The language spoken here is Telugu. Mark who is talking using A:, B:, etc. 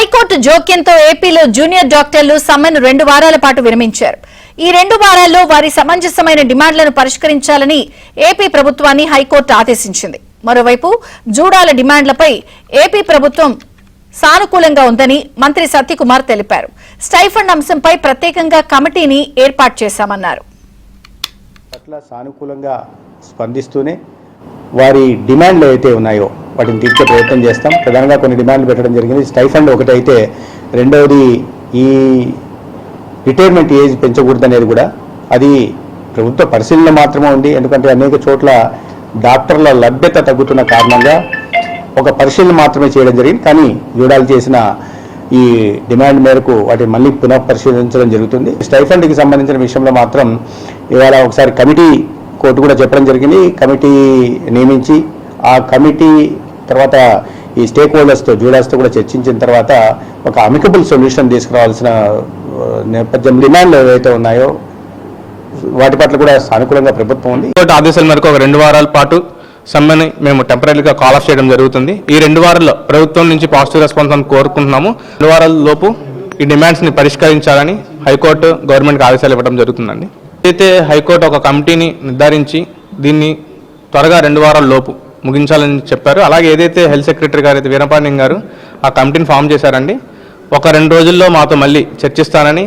A: హైకోర్టు జోక్యంతో ఏపీలో జూనియర్ డాక్టర్లు సమ్మెను 2 వారాల పాటు విరమించారు. ఈ 2 వారాల్లో వారి సమంజసమైన డిమాండ్లను పరిష్కరించాలని ఏపీ ప్రభుత్వాన్ని హైకోర్టు ఆదేశించింది. మరోవైపు జూడాల డిమాండ్లపై ఏపీ ప్రభుత్వం సానుకూలంగా ఉందని మంత్రి సత్యకుమార్ తెలిపారు. స్టైఫండ్ అంశంపై ప్రత్యేకంగా కమిటీని ఏర్పాటు చేశామన్నారు.
B: సానుకూలంగా స్పందిస్తూనే వారి డిమాండ్లు అయితే ఉన్నాయో వాటిని తీర్చే ప్రయత్నం చేస్తాం. ప్రధానంగా కొన్ని డిమాండ్లు పెట్టడం జరిగింది. స్టైఫండ్ ఒకటి అయితే, రెండవది ఈ రిటైర్మెంట్ ఏజ్ పెంచకూడదనేది కూడా అది ప్రభుత్వ పరిశీలన మాత్రమే ఉంది. ఎందుకంటే అనేక చోట్ల డాక్టర్ల లభ్యత తగ్గుతున్న కారణంగా ఒక పరిశీలన మాత్రమే చేయడం జరిగింది. కానీ జూడాలు చేసిన ఈ డిమాండ్ మేరకు వాటిని మళ్ళీ పునః పరిశీలించడం జరుగుతుంది. స్టైఫండ్కి సంబంధించిన విషయంలో మాత్రం ఇవాళ ఒకసారి కమిటీ కోర్టు కూడా చెప్పడం జరిగింది. కమిటీ నియమించి ఆ కమిటీ తర్వాత ఈ స్టేక్ హోల్డర్స్తో జూడాస్తో కూడా చర్చించిన తర్వాత ఒక అమికబుల్ సొల్యూషన్ తీసుకురావాల్సిన నేపథ్యం డిమాండ్లు ఏవైతే ఉన్నాయో వాటి పట్ల కూడా సానుకూలంగా ప్రభుత్వం ఉంది.
C: కోర్టు ఆదేశాల మేరకు ఒక 2 వారాల పాటు సమ్మెని మేము టెంపరీగా కాల్ ఆఫ్ చేయడం జరుగుతుంది. ఈ 2 వారాల్లో ప్రభుత్వం నుంచి పాజిటివ్ రెస్పాన్స్ అని కోరుకుంటున్నాము. 2 వారాల లోపు ఈ డిమాండ్స్ని పరిష్కరించాలని హైకోర్టు గవర్నమెంట్కి ఆదేశాలు ఇవ్వడం జరుగుతుందండి. అయితే హైకోర్టు ఒక కమిటీని నిర్ధారించి దీన్ని త్వరగా 2 వారాల లోపు ముగించాలని చెప్పారు. అలాగే ఏదైతే హెల్త్ సెక్రటరీ గారు అయితే వీరపాండ్యం గారు ఆ కమిటీని ఫామ్ చేశారండి, ఒక 2 రోజుల్లో మాతో మళ్ళీ చర్చిస్తానని